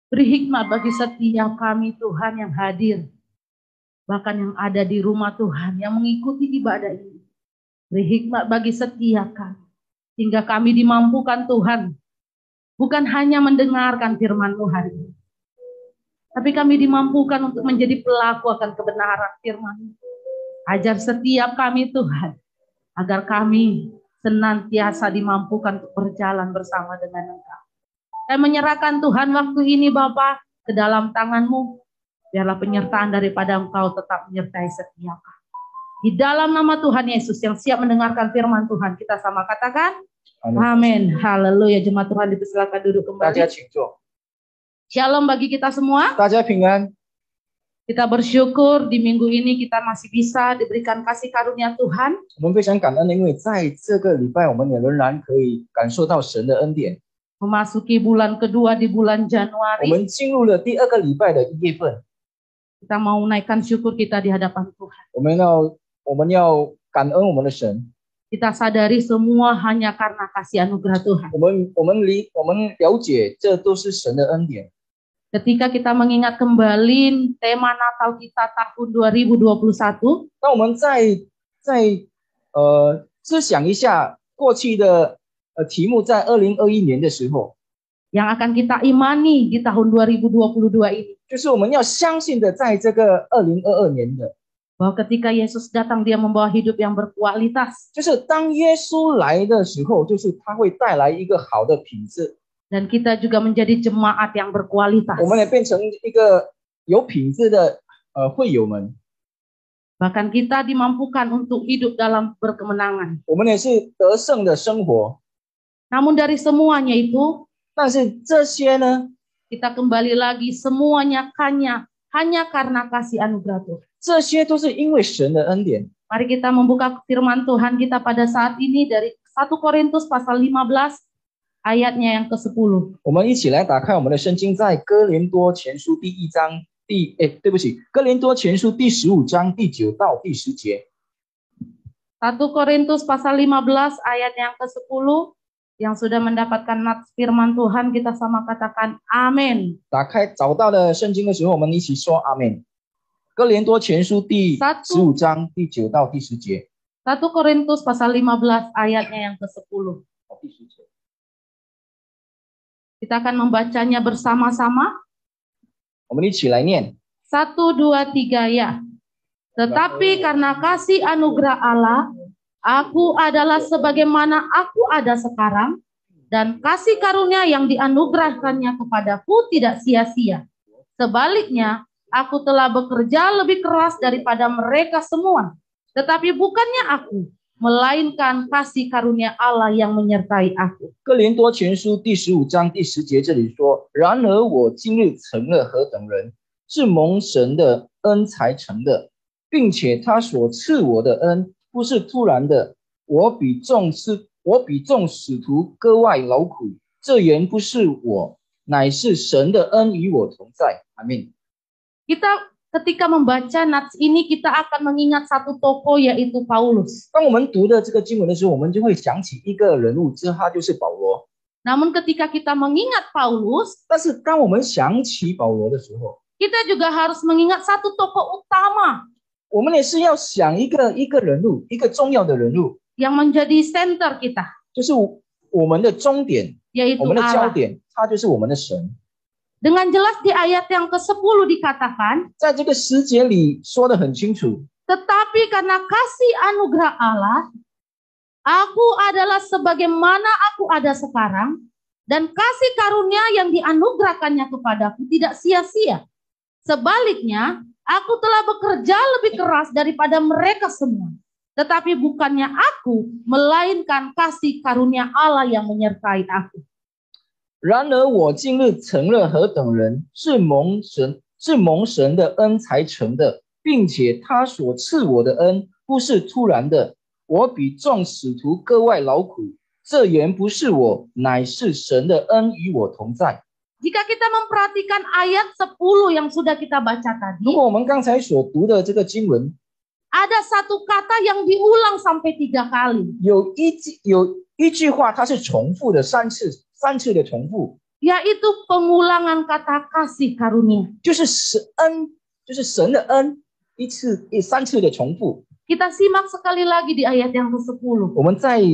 Beri hikmat bagi setiap kami Tuhan yang hadir. Bahkan yang ada di rumah Tuhan, yang mengikuti ibadah ini. Beri hikmat bagi setiap kami. Hingga kami dimampukan Tuhan. Bukan hanya mendengarkan firman-Mu hari ini. Tapi kami dimampukan untuk menjadi pelaku akan kebenaran firman-Mu. Ajar setiap kami Tuhan. Agar kami senantiasa dimampukan untuk berjalan bersama dengan Engkau. Saya menyerahkan Tuhan waktu ini Bapa ke dalam tangan-Mu. Biarlah penyertaan daripada Engkau tetap menyertai setiap kami. Di dalam nama Tuhan Yesus yang siap mendengarkan firman Tuhan, kita sama katakan, amin. Haleluya. Jemaat Tuhan dipersilakan duduk kembali. Shalom bagi kita semua. Kita bersyukur di minggu ini kita masih bisa diberikan kasih karunia Tuhan. Memasuki bulan kedua di bulan Januari. Kita mau naikkan syukur kita di hadapan Tuhan. Kita sadari semua hanya karena kasih anugerah Tuhan. Ketika kita mengingat kembali tema Natal kita tahun 2021, yang akan kita imani di tahun 2022 ini, bahwa ketika Yesus datang dia membawa hidup yang berkualitas. Dan kita juga menjadi jemaat yang berkualitas. Bahkan kita dimampukan untuk hidup dalam berkemenangan. Namun dari semuanya itu, kita kembali lagi semuanya hanya karena kasih anugerah Tuhan. Mari kita membuka firman Tuhan kita pada saat ini dari 1 Korintus pasal 15 ayatnya yang ke-10. 我们一起来打开我们的圣经，在哥林多前书第15章第9到第10节。 1 Korintus pasal 15 ayat yang ke-10. Yang sudah mendapatkan nats firman Tuhan, kita sama katakan amin. 打开找到了圣经的时候，我们一起说阿门。哥林多前书第15章第9到第10节。 1 Korintus pasal 15 ayatnya yang ke-10. Kita akan membacanya bersama-sama. 我们一起来念。 1, 2, 3 ya. Tetapi karena kasih anugerah Allah, aku adalah sebagaimana aku ada sekarang, dan kasih karunia yang dianugerahkannya kepadaku tidak sia-sia. Sebaliknya, aku telah bekerja lebih keras daripada mereka semua. Tetapi bukannya aku, melainkan kasih karunia Allah yang menyertai aku. 哥林多前书第15章第10节这里说：然而我今日成了何等人，是蒙神的恩才成的，并且他所赐我的恩不是突然的，我比众使徒格外劳苦，这原不是我，乃是神的恩与我同在。阿们。 Ketika membaca nats ini, kita akan mengingat satu tokoh, yaitu Paulus. 当我们读的这个经文的时候，我们就会想起一个人物，他就是保罗。 Namun ketika kita mengingat Paulus, 但是当我们想起保罗的时候， kita juga harus mengingat satu tokoh utama. 我们也是要想一个人物，一个重要的人物， yang menjadi center kita, 就是我们的终点， yaitu 我们的焦 Allah. 点，他就是我们的神。 Dengan jelas di ayat yang ke-10 dikatakan, 在这个10节里说得很清楚。 tetapi karena kasih anugerah Allah, aku adalah sebagaimana aku ada sekarang, dan kasih karunia yang dianugerahkannya kepadaku tidak sia-sia. Sebaliknya, aku telah bekerja lebih keras daripada mereka semua. Tetapi bukannya aku, melainkan kasih karunia Allah yang menyertai aku. 然而我今日成了何等人，是蒙神的恩才成的，并且他所赐我的恩不是突然的，我比众使徒格外劳苦，这原不是我，乃是神的恩与我同在。 Jika kita memperhatikan ayat 10 yang sudah kita baca tadi, 如果我们刚才所读的这个经文， ada satu kata yang diulang sampai 3 kali. 有一句话它是重复的3次的重复。yaitu pengulangan kata kasih karunia. 就是神的恩三次的重复。 Kita simak sekali lagi di ayat yang ke-10. 我们再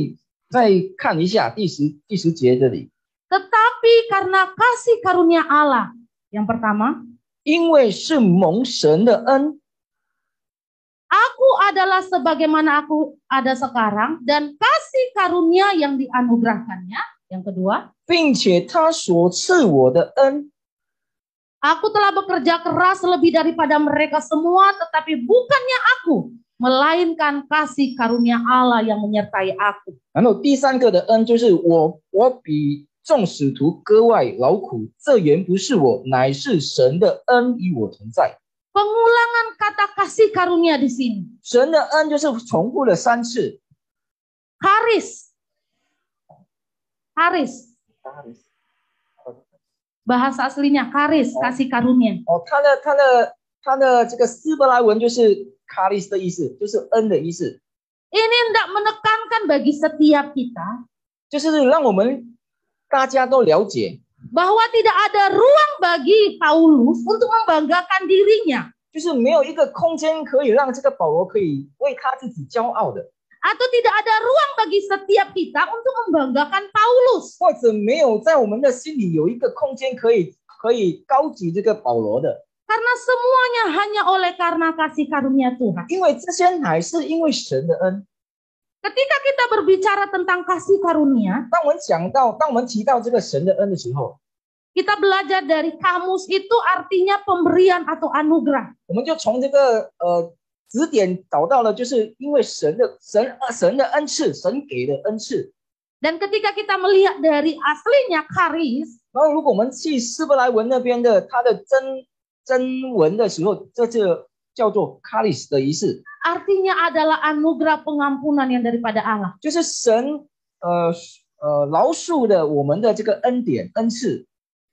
看一下第十节这里， Tetapi karena kasih karunia Allah. Yang pertama, 因为是蒙神的恩， aku adalah sebagaimana aku ada sekarang dan kasih karunia yang dianugerahkannya. Yang kedua, 并且他所赐我的恩， aku telah bekerja keras lebih daripada mereka semua, tetapi bukannya aku, melainkan kasih karunia Allah yang menyertai aku. 然后第三个的恩就是我比众使徒格外劳苦，这原不是我，乃是神的恩与我同在。 Pengulangan kata kasih karunia di sini. 神的恩就是重复了3次。 Charis. Bahasa aslinya charis, kasih karunia. 哦，他的这个希伯来文就是 charis 的意思，就是恩的意思， Ini hendak menekankan bagi setiap kita 就是让我们大家都了解， bahwa tidak ada ruang bagi Paulus untuk membanggakan dirinya 就是没有一个空间可以让这个保罗可以为他自己骄傲的， atau tidak ada ruang bagi setiap kita untuk membanggakan Paulus. 或者没有在我们的心里有一个空间可以高举这个保罗的， Karena semuanya hanya oleh karena kasih karunia Tuhan. 因为这些乃是因为神的恩。 Ketika kita berbicara tentang kasih karunia, 当我们提到这个神的恩的时候， kita belajar dari kamus itu artinya pemberian atau anugerah. 我们就从这个指点找到了，就是因为神的恩赐，神给的恩赐。 Dan ketika kita melihat dari aslinya charis, 然后如果我们去希伯来文那边的它的真文的时候，这就叫做 charis 的仪式， artinya adalah anugerah pengampunan yang daripada Allah. 就是神饶恕的我们的这个恩典恩赐。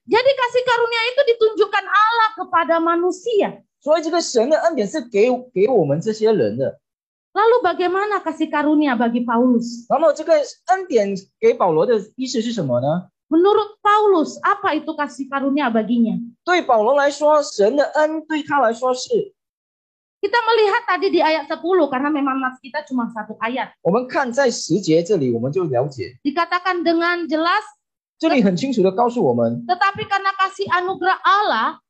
Jadi kasih karunia itu ditunjukkan Allah kepada manusia. 所以这个神的恩典是给我们这些人的。 Lalu bagaimana kasih karunia bagi Paulus? 然后这个恩典给保罗的意思是什么呢？ Menurut Paulus, apa itu kasih karunia baginya? 对保罗来说，神的恩对他来说是， Kita melihat tadi di ayat 10, karena memang nas kita cuma satu ayat. 我们看在10节这里，我们就了解， Dikatakan dengan jelas, 这里很清楚的告诉我们， tetapi karena kasih anugerah Allah,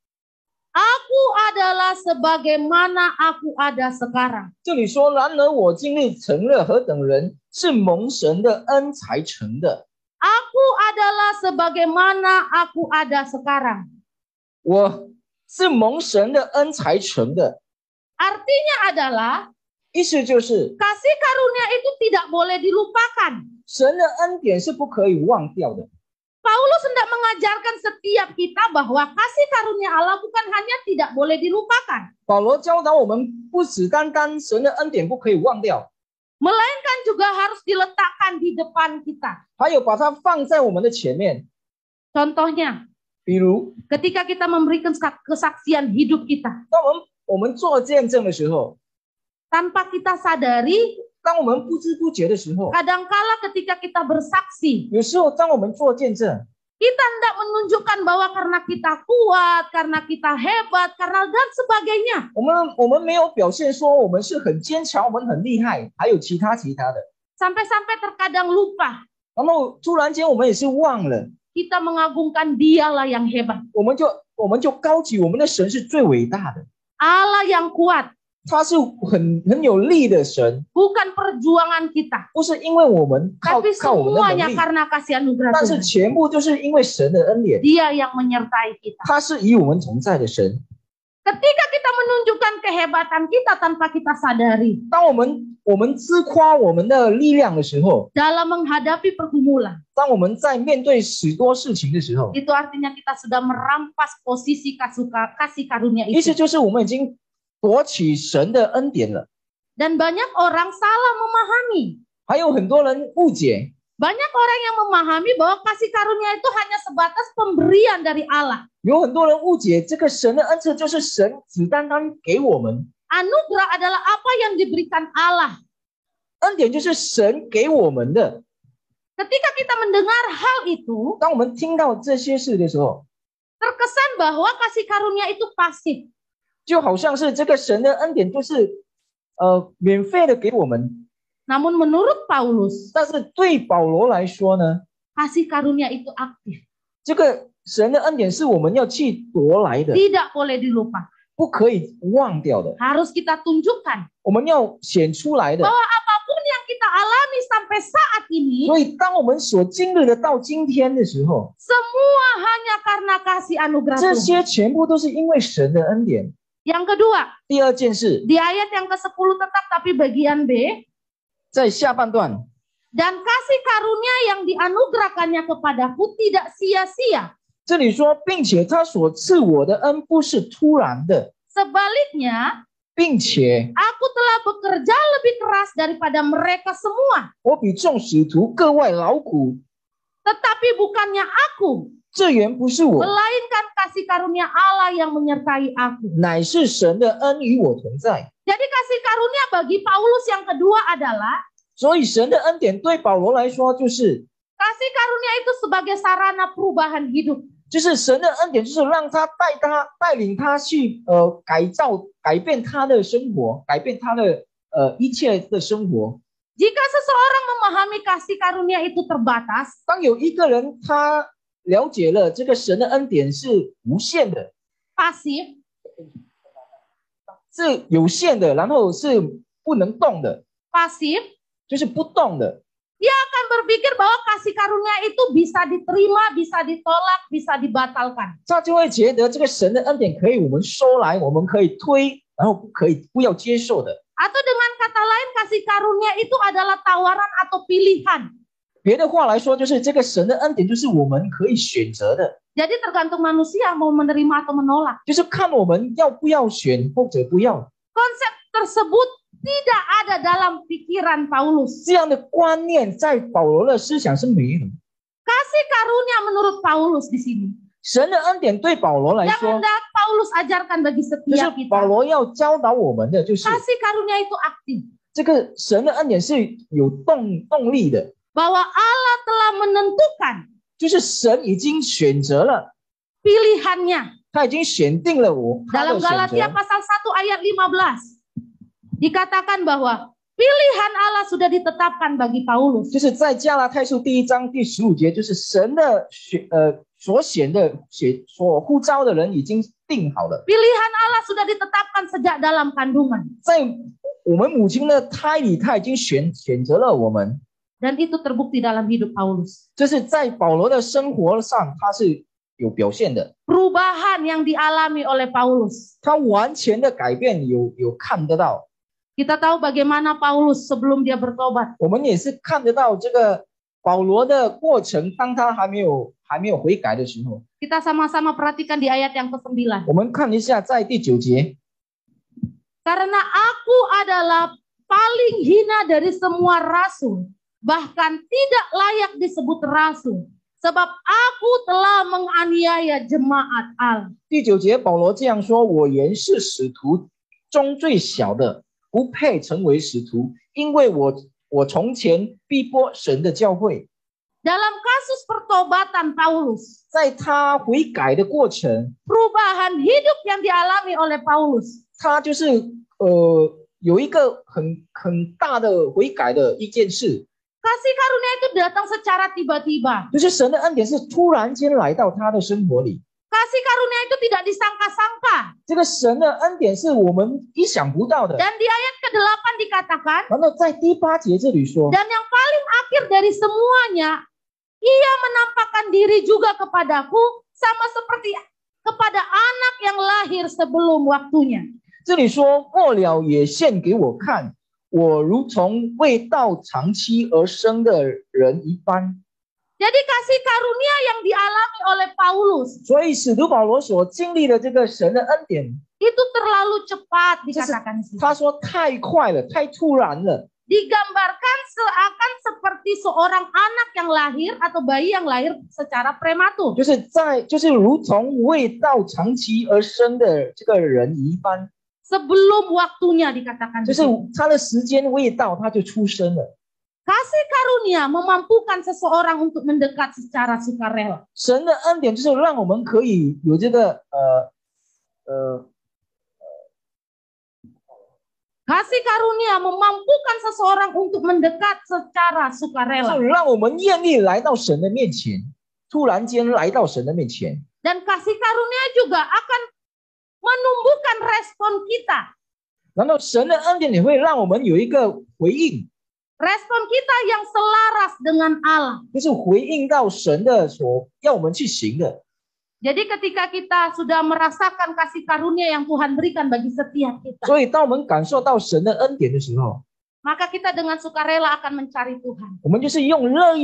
aku adalah sebagaimana aku ada sekarang. 这里说，然而我今日成了何等人，是蒙神的恩才成的。 Aku adalah sebagaimana aku ada sekarang. 我是蒙神的恩才成的， Artinya adalah 意思就是 kasih karunia itu tidak boleh dilupakan. 神的恩典是不可以忘掉的。 Paulus hendak mengajarkan setiap kita bahwa kasih karunia Allah bukan hanya tidak boleh dilupakan, 保罗教导我们，不只单单神的恩典不可以忘掉， melainkan juga harus diletakkan di depan kita. 还有把它放在我们的前面。 Contohnya, 比如， ketika kita memberikan kesaksian hidup kita, 当我们做见证的时候， tanpa kita sadari, 当我们不知不觉的时候， kadangkala ketika kita bersaksi, 有时候当我们做见证， kita hendak menunjukkan bahwa karena kita kuat, karena kita hebat, karena dan sebagainya. 我们没有表现说我们是很坚强，我们很厉害，还有其他的。 Sampai-sampai terkadang lupa, 然后突然间我们也是忘了， kita mengagungkan Dialah yang hebat, 我们就高举我们的神是最伟大的， Allah yang kuat, 他是很有力的神， bukan perjuangan kita, 不是因为我们靠 tapi 我们的 semuanya 能力， karena kasih anugerah 但是 Tuhan. 全部就是因为神的恩典， Dia yang menyertai kita. 他是与我们同在的神。 Ketika kita menunjukkan kehebatan kita tanpa kita sadari 当我们自夸我们的力量的时候， dalam menghadapi pergumulan, 当我们在面对许多事情的时候， itu artinya kita sudah merampas posisi kasih karunia 意思 itu. 就是我们已经夺取神的恩典了。 Dan banyak orang salah memahami. 还有很多人误解， Banyak orang yang memahami bahwa kasih karunia itu hanya sebatas pemberian dari Allah. 有很多人误解这个神的恩赐就是神只单单给我们， Anugerah adalah apa yang diberikan Allah. 恩典就是神给我们的。Ketika kita mendengar hal itu, 当我们听到这些事的时候， terkesan bahwa kasih karunia itu pasif. 就好像是这个神的恩典就是免费的给我们。 Namun menurut Paulus, 但是对保罗来说呢， kasih karunia itu aktif. 这个神的恩典是我们要去夺来的， Tidak boleh dilupa. 不可以忘掉的， Harus kita tunjukkan 我们要显出来的。 bahwa apapun yang kita alami sampai saat ini, 所以当我们所经历的到今天的时候， semua hanya karena kasih anugerah 这 Tuhan. 些全部都是因为神的恩典。 Yang kedua, 第二件事， di ayat yang ke-10 tetap tapi bagian B, 在下半段， dan kasih karunia yang dianugerahkannya kepadaku tidak sia-sia. 这里说，并且他所赐我的恩不是突然的， Sebaliknya, 并且 aku telah bekerja lebih keras daripada mereka semua. 我比众使徒各外劳苦， Tetapi bukannya aku, 这原不是我， melainkan kasih karunia Allah yang menyertai aku. 乃是神的恩与我同在。 Jadi kasih karunia bagi Paulus yang kedua adalah 所以神的恩典对保罗来说，就是 kasih karunia itu sebagai sarana perubahan hidup. 就是神的恩典，就是让他带领他去改造、改变他的生活，改变他的一切的生活。 Jika seseorang memahami kasih karunia itu terbatas, 当有一个人他了解了这个神的恩典是无限的， pasif, 是有限的，然后是不能动的， pasif, 就是不动的。 dia akan berpikir bahwa kasih karunia itu bisa diterima, bisa ditolak, bisa dibatalkan. 他就会觉得这个神的恩典可以我们收来，我们可以推，然后不要接受的。 Atau dengan kata lain, kasih karunia itu adalah tawaran atau pilihan. 别的话来说，就是这个神的恩典就是我们可以选择的， Jadi tergantung manusia mau menerima atau menolak. 就是看我们要不要选或者不要。 Konsep tersebut tidak ada dalam pikiran Paulus. 这样的观念在保罗的思想是没有的。 Kasih karunia menurut Paulus di sini. 神的恩典对保罗来 Yang 说， hendak Paulus ajarkan bagi 就 setiap 是保 kita. 罗要教导我们的，就是 Kasih karunia itu aktif. 这个神的恩典是有动力的， Bahwa Allah telah menentukan 就是神已经选择了， pilihannya. 他已经选定了他 Dalam 的选 Galatia 择。 pasal 1 ayat 15 dikatakan bahwa pilihan Allah sudah ditetapkan bagi Paulus. 就是在加拉太书第1章第15节，就是神的所选的所呼召的人已经定好了， Pilihan Allah sudah ditetapkan sejak dalam kandungan. 在我们母亲的胎里，他已经选择了我们。 Dan itu terbukti dalam hidup Paulus. 这是在保罗的生活上，他是有表现的， Perubahan yang dialami oleh Paulus. 他完全的改变有看得到。 Kita tahu bagaimana Paulus sebelum dia bertobat. 我们也是看得到这个保罗的过程，当他还没有悔改的时候， Kita sama-sama perhatikan di ayat yang ke-9. 我们看一下在第9节， Karena aku adalah paling hina dari semua rasul, bahkan tidak layak disebut rasul, sebab aku telah menganiaya jemaat Allah. 第9节保罗这样说：“我原是使徒中最小的，不配成为使徒，因为我从前逼迫神的教会。” Dalam kasus pertobatan Paulus, 在他悔改的过程， perubahan hidup yang dialami oleh Paulus, 他就是有一个很大的悔改的一件事， kasih karunia itu datang secara tiba-tiba. 就是神的恩典是突然间来到他的生活里。 Kasih karunia itu tidak disangka-sangka. 这个神的恩典是我们意想不到的。 Dan di ayat ke-8 dikatakan, 然后在第8节这里说， dan yang paling akhir dari semuanya, ia menampakkan diri juga kepadaku sama seperti kepada anak yang lahir sebelum waktunya. 这里说末了也献给我看，我如从未到长期而生的人一般。 Jadi kasih karunia yang dialami oleh Paulus 所以使徒保罗所经历的这个神的恩典， itu terlalu cepat dikatakan di sini. 他说太快了，太突然了， Digambarkan seakan seperti seorang anak yang lahir atau bayi yang lahir secara prematur. 就是如同未到长期而生的这个人一般， Sebelum waktunya dikatakan 就 di 是 sini. 他的时间未到，他就出生了。Kasih karunia memampukan seseorang untuk mendekat secara sukarela. 神的恩典就是让我们可以有这个Kasih karunia memampukan seseorang untuk mendekat secara 就 sukarela. 让我们愿意来到神的面前，突然间来到神的面前。 Dan kasih karunia juga akan menumbuhkan respon kita. 然后神的恩典也会让我们有一个回应， Respon kita yang selaras dengan Allah. 就是回应到神的所要我们去行的。 Jadi ketika kita sudah merasakan kasih karunia yang Tuhan berikan bagi setiap kita, 所以当我们感受到神的恩典的时候， maka kita dengan sukarela akan mencari Tuhan. 我们就是用热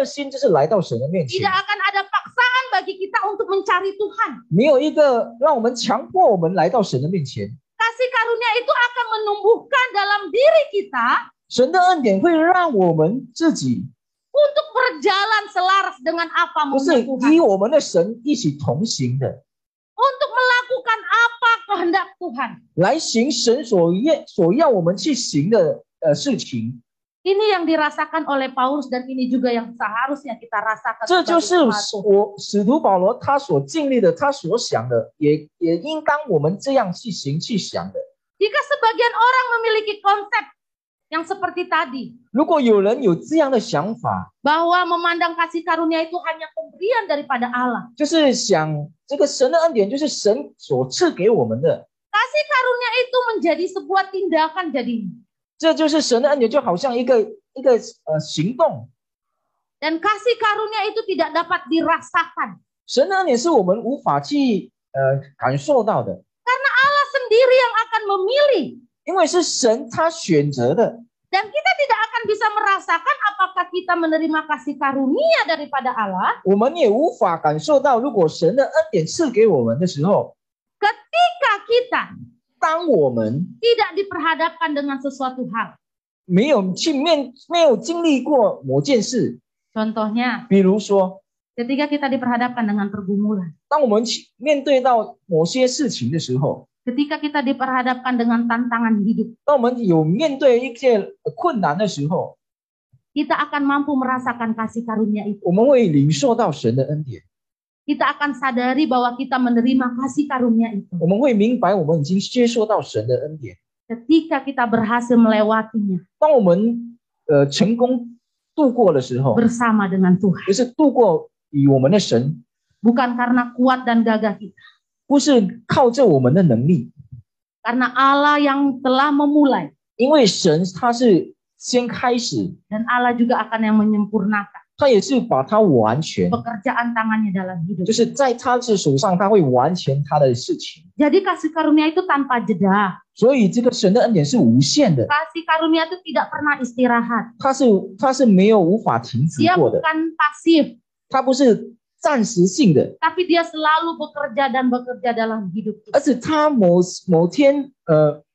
心，就是来到神的面前 Tidak，akan ada paksaan bagi kita untuk mencari Tuhan. 没有一个让我们强迫我们来到神的面前。 Kasih karunia itu akan menumbuhkan dalam diri kita 神的恩典会让我们自己 untuk berjalan selaras dengan apa 不 maunya 是 Tuhan. 与我们的神一起同行的， Untuk melakukan apa kehendak Tuhan. 来行神所要我们去行的事情。 Ini yang dirasakan oleh Paulus dan ini juga yang seharusnya kita rasakan. 这就 sebagai 是 jemaat. 使徒保罗他所经历的，他所想的，也应当我们这样去行去想的。 Jika sebagian orang memiliki konsep yang seperti tadi, 如果有人有这样的想法， bahwa memandang kasih karunia itu hanya pemberian daripada Allah. 就是想这个神的恩典就是神所赐给我们的， Kasih karunia itu menjadi sebuah tindakan jadinya. 这就是神的恩典，就好像一个行动。 Dan kasih karunia itu tidak dapat dirasakan. 神的恩典是我们无法去感受到的， Karena Allah sendiri yang akan memilih. 因为是神他选择的。 Dan kita tidak akan bisa merasakan apakah kita menerima kasih karunia daripada Allah 我们也无法感受到，如果神的恩典赐给我们的时候， ketika kita 当我们 tidak diperhadapkan dengan sesuatu hal. 没有经历过某件事， Contohnya, 比如说， ketika kita diperhadapkan dengan pergumulan. 当我们面对到某些事情的时候， Ketika kita diperhadapkan dengan tantangan hidup. 当我们有面对一些困难的时候， Kita akan mampu merasakan kasih karunia itu. 我们会领受到神的恩典， Kita akan sadari bahwa kita menerima kasih karunia itu. 我们会明白我们已经接受到神的恩典。 Ketika kita berhasil melewatinya 当我们成功度过的时候， bersama dengan Tuhan. 就是度过与我们的神， Bukan karena kuat dan gagah kita. 不是靠着我们的能力， Karena Allah yang telah memulai. 因为神他是先开始， Dan Allah juga akan yang menyempurnakan 他也是把它完全， pekerjaan tangannya dalam hidup. 就是在他的手上，他会完全他的事情。 Jadi kasih karunia itu tanpa jeda. 所以这个神的恩典是无限的， Kasih karunia itu tidak pernah istirahat. 他是没有无法停止 Dia 过的， bukan pasif. 他不是暂时性的， Tapi dia selalu bekerja dan bekerja dalam hidup kita. 而且他某天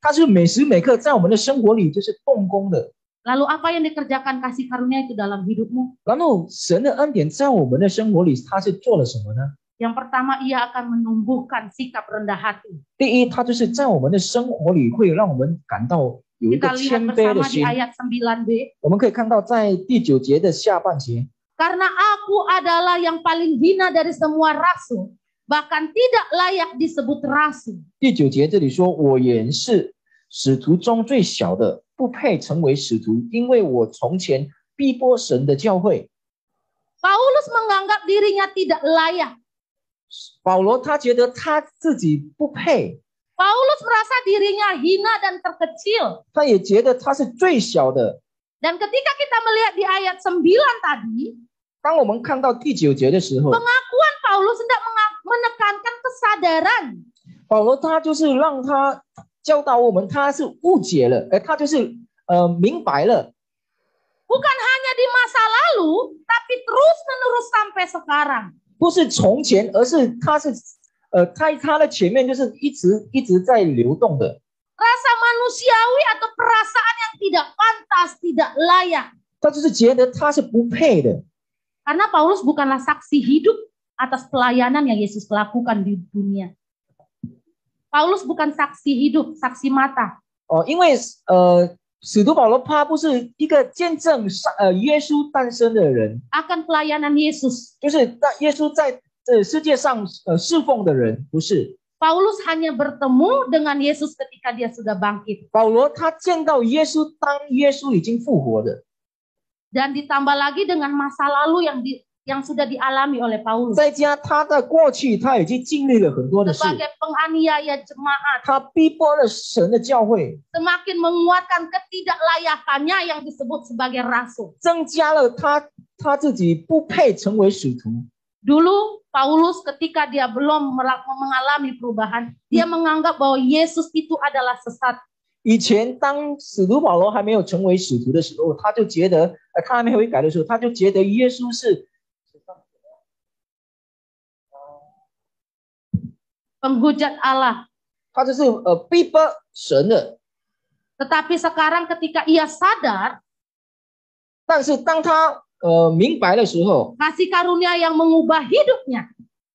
他是每时每刻在我们的生活里就是动工的。 Lalu apa yang dikerjakan kasih karunia itu dalam hidupmu? 然后神的恩典在我们的生活里，他是做了什么呢？ Yang pertama, ia akan menumbuhkan sikap rendah hati. 第一，他就是在我们的生活里会让我们感到有一个 Kita lihat 谦卑的 bersama di 心。 ayat 9b. 我们可以看到在第9节的下半节， Karena aku adalah yang paling hina dari semua rasul, bahkan tidak layak disebut rasul. 第9节这里说：“我原是使徒中最小的，不配成为使徒，因为我从前逼迫神的教会。” Paulus menganggap dirinya tidak layak. 保罗他觉得他自己不配， Paulus merasa dirinya hina dan terkecil. 他也觉得他是最小的。 Dan ketika kita melihat di ayat 9 tadi, 当我们看到第9节的时候， pengakuan Paulus hendak menekankan kesadaran. 保罗他就是让他教导我们，他是误解了，他就是明白了， Bukan hanya di masa lalu, tapi terus-menerus sampai sekarang. 不是从前，而是他的前面就是一直在流动的。 Rasa manusiawi atau perasaan yang tidak pantas, tidak layak. 他就是觉得他是不配的， Karena Paulus bukanlah saksi hidup atas pelayanan yang Yesus lakukan di dunia. Paulus bukan saksi hidup, saksi mata. 因为使徒保罗他不是一个见证耶稣诞生的人， akan pelayanan Yesus. 就是耶稣在世界上侍奉的人，不是。 Paulus hanya bertemu dengan Yesus ketika dia sudah bangkit. 保罗他见到耶稣，当耶稣已经复活的， Dan ditambah lagi dengan masa lalu yang sudah dialami oleh Paulus. 再加他的过去，他已经经历了很多的事， Sebagai penganiaya jemaat, 他逼迫了神的教会， semakin menguatkan ketidaklayakannya yang disebut sebagai rasul. 增加了他自己不配成为使徒。 Dulu Paulus ketika dia belum mengalami perubahan, dia menganggap bahwa Yesus itu adalah sesat. 以前当使徒保罗还没有成为使徒的时候，他就觉得他还没悔改的时候，他就觉得耶稣是 penghujat Allah. 他就是逼迫神的。 Tetapi sekarang ketika ia sadar, 但是当他明白的时候， kasih karunia yang mengubah hidupnya,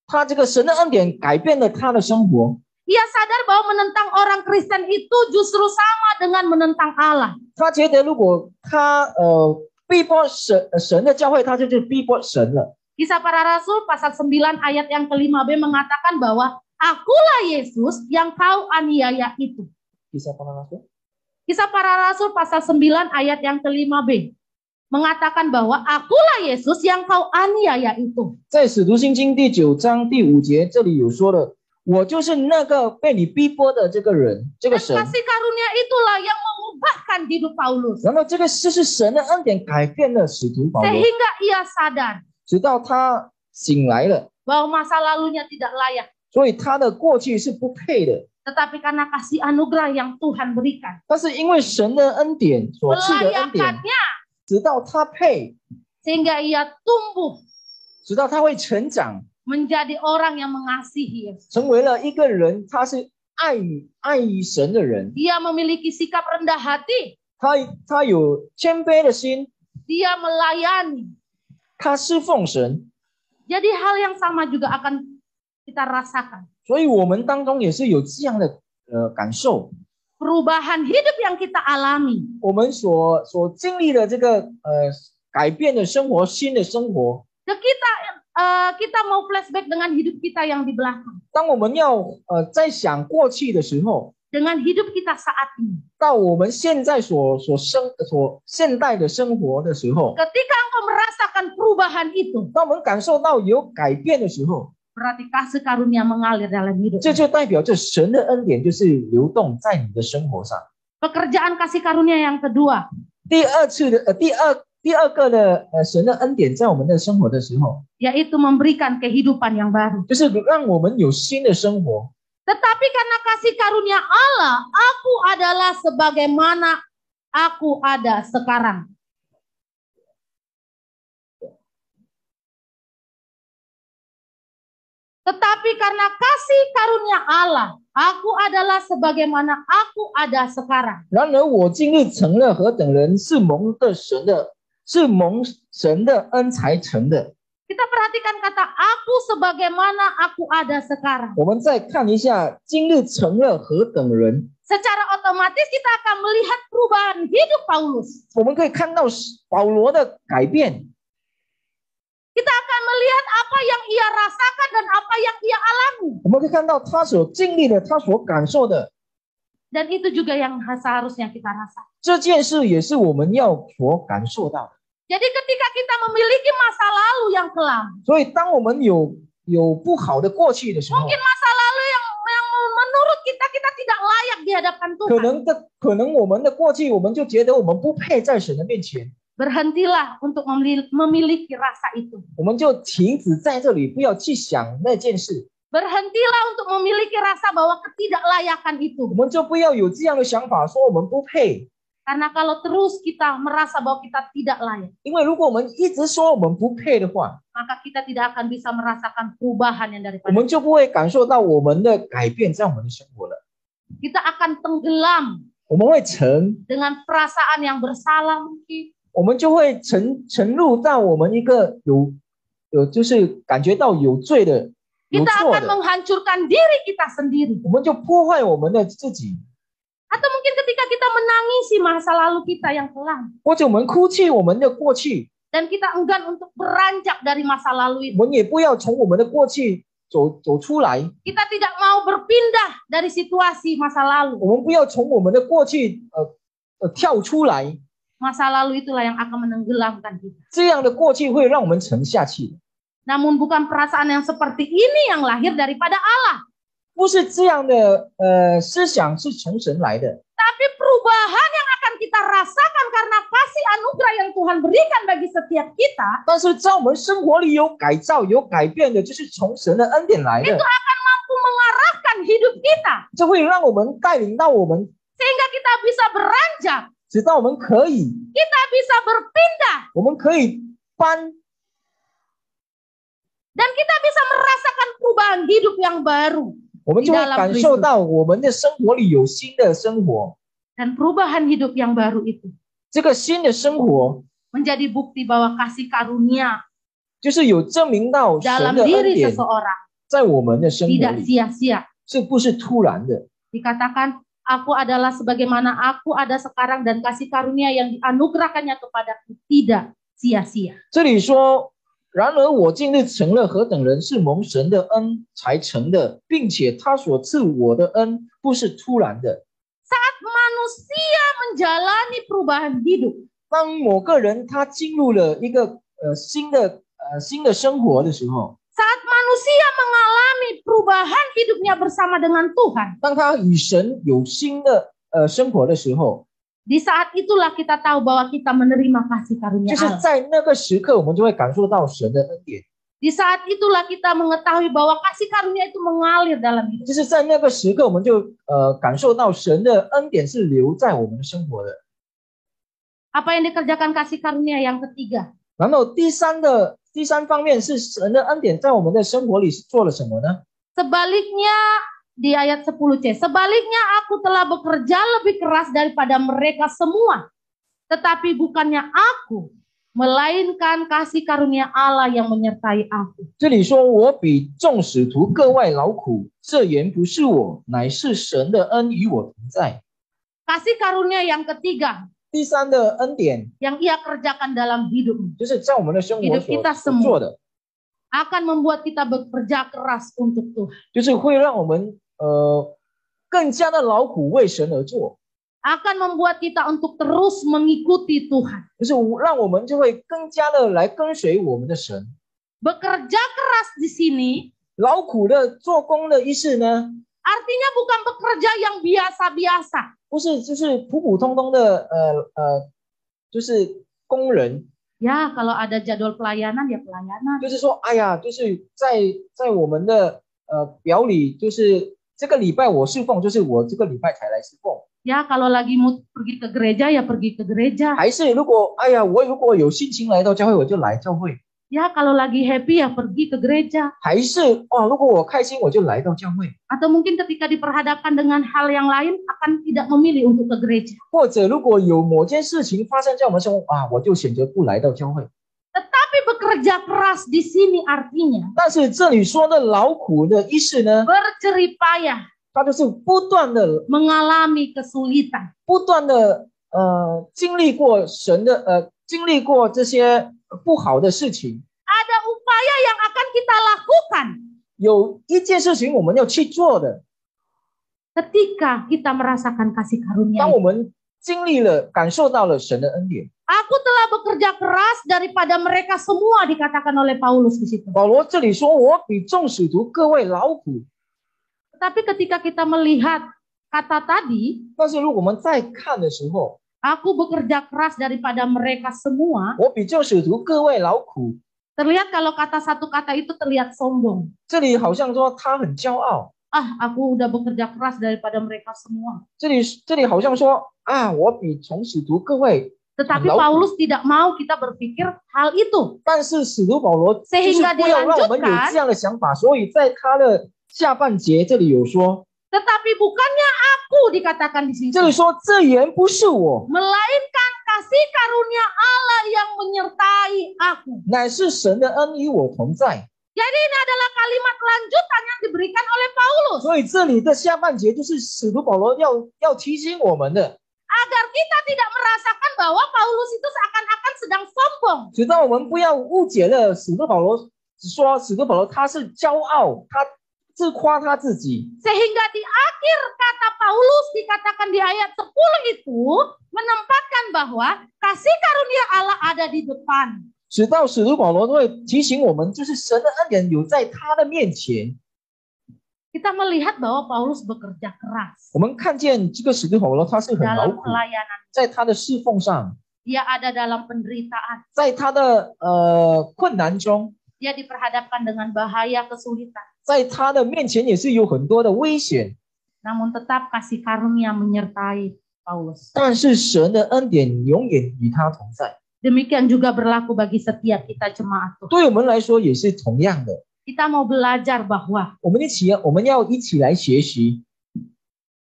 他这个神的恩典改变了他的生活。 ia sadar bahwa menentang orang Kristen itu justru sama dengan menentang Allah. 他觉得如果他逼迫神的教会，他就是逼迫神了。 Kisah Para Rasul pasal 9 ayat yang ke-5b mengatakan bahwa akulah Yesus yang kau aniaya itu. Kisah Para Rasul? Kisah Para Rasul pasal 9 ayat yang ke-5b mengatakan bahwa akulah Yesus yang kau aniaya itu. 在使徒信经第9章第5节，这里有说了，我就是那个被你逼迫的这个人，这个 Dan 神。 kasih karunia itulah yang mengubahkan hidup Paulus. 然后这个是神的恩典改变了使徒保罗， Sehingga ia sadar 直到他醒来了， bahwa masa lalunya tidak layak. 所以他的过去是不配的。 Tetapi karena kasih anugerah yang Tuhan berikan, 但是因为神的恩典所赐的恩典， melayakannya 直到他配， sehingga ia tumbuh 直到他会成长， menjadi orang yang mengasihi Yesus. 成为了一个人，他是爱于神的人， Dia memiliki sikap rendah hati, 他有谦卑的心， dia melayani. 他侍奉神。 Jadi hal yang sama juga akan kita rasakan. 所以我们当中也是有这样的感受， Perubahan hidup yang kita alami 我们所经历的这个改变的生活，新的生活。 kita mau flashback dengan hidup kita yang di belakang, 当我们要在想过去的时候， dengan hidup kita saat ini. 到我们现在所现代的生活的时候， Ketika engkau merasakan perubahan itu, 当我们感受到有改变的时候， berarti kasih karunia mengalir dalam hidup. 这就代表着神的恩典就是流动在你的生活上。 Pekerjaan kasih karunia yang kedua, 第二个的神的恩典在我们的生活的时候， yaitu memberikan kehidupan yang baru. 就是让我们有新的生活。 Tetapi karena kasih karunia Allah, aku adalah sebagaimana aku ada sekarang. Tetapi karena kasih karunia Allah, aku adalah sebagaimana aku ada sekarang. 然而我今日成了何等人，是蒙神的恩才成的。 Kita perhatikan kata aku sebagaimana aku ada sekarang. 我们再看一下，今日成了何等人， Secara otomatis kita akan melihat perubahan hidup Paulus. 我们可以看到保罗的改变， Kita akan melihat apa yang ia rasakan dan apa yang ia alami. 我们可以看到他所经历的，他所感受的。 Dan itu juga yang seharusnya kita rasakan. 这件事也是我们要所感受到的。 Jadi ketika kita memiliki masa lalu yang kelam, 所以，当我们有不好的过去的时候， mungkin masa lalu yang menurut kita tidak layak di hadapan Tuhan. 可能我们的过去，我们就觉得我们不配在神的面前， Berhentilah untuk memiliki rasa itu. 我们就停止在这里，不要去想那件事， Berhentilah untuk memiliki rasa bahwa ketidaklayakan 我 itu. 们就不要有这样的想法，说我们不配。 Karena kalau terus kita merasa bahwa kita tidak layak, 因为如果我们一直说我们不配的话， maka kita tidak akan bisa merasakan perubahan yang 我 daripada 们就不会感受到我们的改变在我们的生活了。 kita akan tenggelam 我们会沉， dengan perasaan yang bersalah mungkin. 我们就会沉入到我们一个就是感觉到有罪的、有 Kita 错 akan 的， menghancurkan diri kita sendiri. 我们就破坏我们的自己。Atau mungkin ketika kita menangisi masa lalu kita yang kelam. 或者我们哭泣我们的过去， Dan kita enggan untuk beranjak dari masa lalu 我 itu. 们也不要从我们的过去走出来， Kita tidak mau berpindah dari situasi masa lalu. 我们不要从我们的过去跳出来， Masa lalu itulah yang akan menenggelamkan kita. 这样的过去会让我们沉下去。 Namun bukan perasaan yang seperti ini yang lahir daripada Allah. 不是这样的思想是从神来的， Tapi perubahan yang akan kita rasakan karena kasih anugerah yang Tuhan berikan bagi setiap kita, 但是在我们生活里有改造、有改变的，就是从神的恩典来 itu 的， akan mampu mengarahkan hidup kita. 这会让我们带领到我们， Sehingga kita bisa beranjak, 直到我们可以， kita bisa berpindah, 我们可以搬， dan kita bisa merasakan perubahan hidup yang baru. 我们就会感受到我们的生活里有新的生活。 Dan perubahan hidup yang baru itu 这个新的生活 menjadi bukti bahwa kasih karunia 就是有证明到神 dalam 的恩 diri 典 seseorang 在我们的生活 tidak 里， sia-sia. 这不是突然的。 Dikatakan, aku adalah sebagaimana aku ada sekarang dan kasih karunia yang dianugerahkannya kepadaku tidak sia-sia. 这里说，然而我今日成了何等人，是蒙神的恩才成的，并且他所赐我的恩不是突然的。 Saat manusia menjalani perubahan hidup, 当某个人他进入了一个新的生活的时候， saat manusia mengalami perubahan hidupnya bersama dengan Tuhan, 当他与神有新的生活的时候， di saat itulah kita tahu bahwa kita menerima kasih karunia 就是 Allah. 在那个时刻，我们就会感受到神的恩典。 Di saat itulah kita mengetahui bahwa kasih karunia itu mengalir dalam hidup. 就是在那个时刻，我们就感受到神的恩典是留在我们的生活的。 Apa yang dikerjakan kasih karunia yang ketiga? 然后第三方面是神的恩典在我们的生活里是做了什么呢？ Sebaliknya di ayat 10c, sebaliknya aku telah bekerja lebih keras daripada mereka semua. Tetapi bukannya aku, melainkan kasih karunia Allah yang menyertai aku. 这里说我比众使徒各外劳苦，这原不是我，乃是神的恩与我同在。 Kasih karunia yang ketiga 第三的恩典 yang ia kerjakan dalam hidup 就是在我们的生活 hidup 所 kita 做 semua 的， akan membuat kita bekerja keras untuk Tuhan. 就是会让我们更加的劳苦为神而做， Akan membuat kita untuk terus mengikuti Tuhan. 就是让我们就会更加的来跟随我们的神。 Bekerja keras di sini 劳苦的做工的意思呢， artinya bukan bekerja yang biasa-biasa. 不是就是普普通通的就是工人， Ya, kalau ada jadwal pelayanan ya pelayanan. 就是说，哎呀，就是在我们的表里，就是这个礼拜我侍奉，就是我这个礼拜才来侍奉。 Ya, kalau lagi mau pergi ke gereja ya pergi ke gereja. 还是如果哎呀，我如果有心情来到教会，我就来教会。 Ya, kalau lagi happy ya pergi ke gereja. 还是如果我开心，我就来到教会。 Atau mungkin ketika diperhadapkan dengan hal yang lain akan tidak memilih untuk ke gereja. 或者如果有某件事情发生在我们生活我就选择不来到教会。 Tetapi bekerja keras di sini artinya 但是这里说的劳苦的意思呢， berjeripayah, 它就是不断的 mengalami kesulitan. 不断的经历过神的经历过这些不好的事情。 Ada upaya yang akan kita lakukan 有一件事情我们要去做的， ketika kita merasakan kasih karunia. 当我们经历了、感受到了神的恩典。 Aku telah bekerja keras daripada mereka semua, dikatakan oleh Paulus di situ. 保罗这里说：“我比众使徒各位劳苦。 Tetapi ketika kita melihat kata tadi, ”但是如果我们再看的时候， aku bekerja keras daripada mereka semua, 我比众使徒各位劳苦， terlihat kalau satu kata itu terlihat sombong. 这里好像说他很骄傲， Aku udah bekerja keras daripada mereka semua. 这里好像说我比从使徒各位。 Tetapi Paulus tidak mau kita berpikir hal itu. 但是使徒保罗就是不要让我们有这样的想法，所以在他的下半节这里有说， Tetapi bukannya aku dikatakan di sini. 这里说这原不是我， Melainkan kasih karunia Allah yang menyertai aku. 乃是神的恩与我同在。Jadi ini adalah kalimat lanjutan yang diberikan oleh Paulus. 所以这里的下半节就是使徒保罗要提醒我们的， Agar kita tidak merasakan bahwa Paulus itu seakan-akan sedang sombong. 直到我们不要误解了使徒保罗说使徒保罗他是骄傲，他自夸他自己， Sehingga di akhir kata Paulus dikatakan di ayat 10 itu menempatkan bahwa kasih karunia Allah ada di depan. 直到使徒保罗都会提醒我们，就是神的恩典有在他的面前。 Kita melihat bahwa Paulus bekerja keras 我们看见这个使徒保罗他是很劳 dalam 苦， pelayanan. 在他的侍奉上， Dia ada dalam penderitaan. 在他的困难中， Dia diperhadapkan dengan bahaya kesulitan. 在他的面前也是有很多的危险， Namun tetap kasih karunia menyertai Paulus. 但是神的恩典永远与他同在。 Demikian juga berlaku bagi setiap kita jemaat Tuhan. 对我们来说也是同样的。 Kita mau belajar bahwa 我们要一起来学习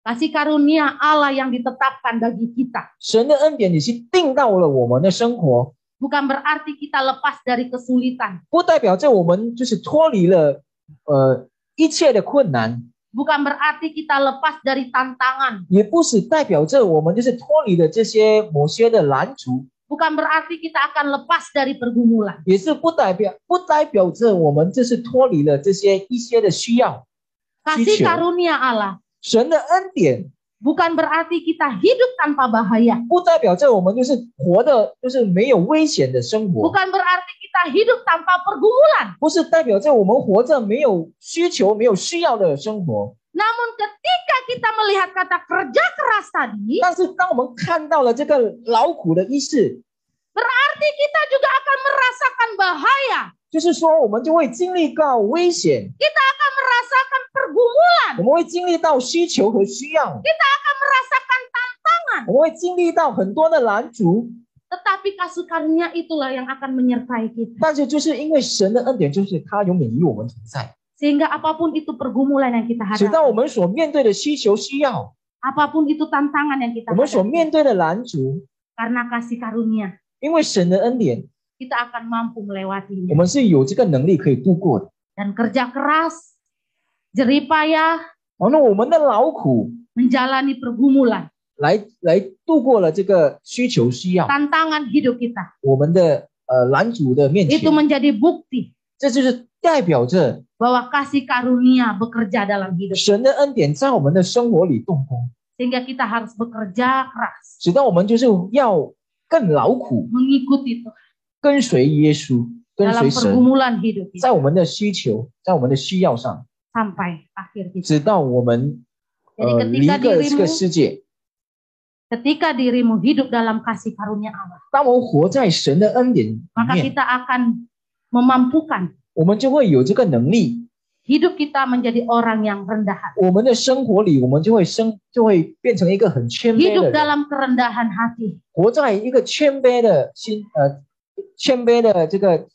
kasih karunia Allah yang ditetapkan bagi kita. 神的恩典，已经定到了我们的生活， Bukan berarti kita lepas dari kesulitan. 不代表着我们就是脱离了一切的困难， Bukan berarti kita lepas dari tantangan. 也不是代表着我们就是脱离了这些某些的拦阻， Bukan berarti kita akan lepas dari pergumulan. 也是不代表着我们这是脱离了这些一些的需要。 Kasih 需求 karunia Allah 神的恩典 bukan berarti kita hidup tanpa bahaya. 不代表着我们就是活的就是没有危险的生活， Bukan berarti kita hidup tanpa pergumulan. 不是代表着我们活着没有需求、没有需要的生活。 Namun ketika kita melihat kata kerja keras tadi, 但是当我们看到了这个劳苦的意思， berarti kita juga akan merasakan bahaya. 就是说我们就会经历到危险， Kita akan merasakan pergumulan. 我们会经历到需求和需要， Kita akan merasakan tantangan. 我们会经历到很多的拦阻。 Tetapi kasih karunia itulah yang akan menyertai kita. 但是就是因为神的恩典，就是他永远与我们同在， Sehingga apapun itu pergumulan yang kita 直到我 hadapi, 们所面对的需求、需要， apapun itu tantangan yang kita 我们所 hadapi, 面对的拦阻， karena kasih karunia, 因为神的恩典， kita akan mampu 我 melewatinya. 们是有这个能力可以度过的。 Dan kerja keras, jerih payah, 然后我们的劳苦 menjalani pergumulan, 来度过了这个需求、需要， tantangan hidup kita. 我们的拦阻的面 Itu 前， menjadi bukti 这就是代表着 bahwa kasih karunia bekerja dalam hidup. 神的恩典在我们的生活里动工， Sehingga kita harus bekerja keras, 直到我们就是要更劳苦， mengikuti Tuhan 跟随耶稣，跟 dalam 随神， pergumulan hidup kita 在我们的需求，在我们的需要上， sampai akhir kita. 直到我们 Jadi 离 ketika 个这 dirimu 个世界。 Ketika dirimu hidup dalam kasih karunia Allah, 当我们活在神的恩典里 maka 面， kita akan memampukan 我们就会有这个能力。 hidup kita menjadi orang yang rendah hati. 我们的生活里，我们就会变成一个很谦卑的 Hidup 人， dalam kerendahan hati. 活在一个谦卑的谦卑的这个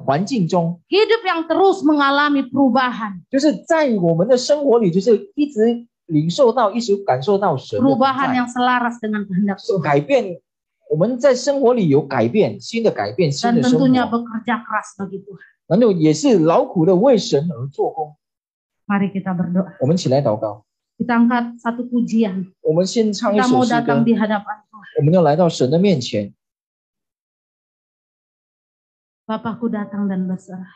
环境中， Hidup yang terus mengalami perubahan. 就是在我们的生活里，就是一直领受到，一直感受到神的同 Perubahan 在 yang selaras dengan kehendak Tuhan. 改变。我们在生活里有改变，新的改变，新 Dan 的生 tentunya 活， bekerja keras bagi Tuhan. 然后也是劳苦的为神而做工。 Mari kita berdoa. 我们起来祷告， Kita angkat satu pujian. 我们先唱一 Kita 首 mau 诗歌 datang，di hadapan Tuhan. 我们要来到神的面前。 Bapakku datang dan berserah.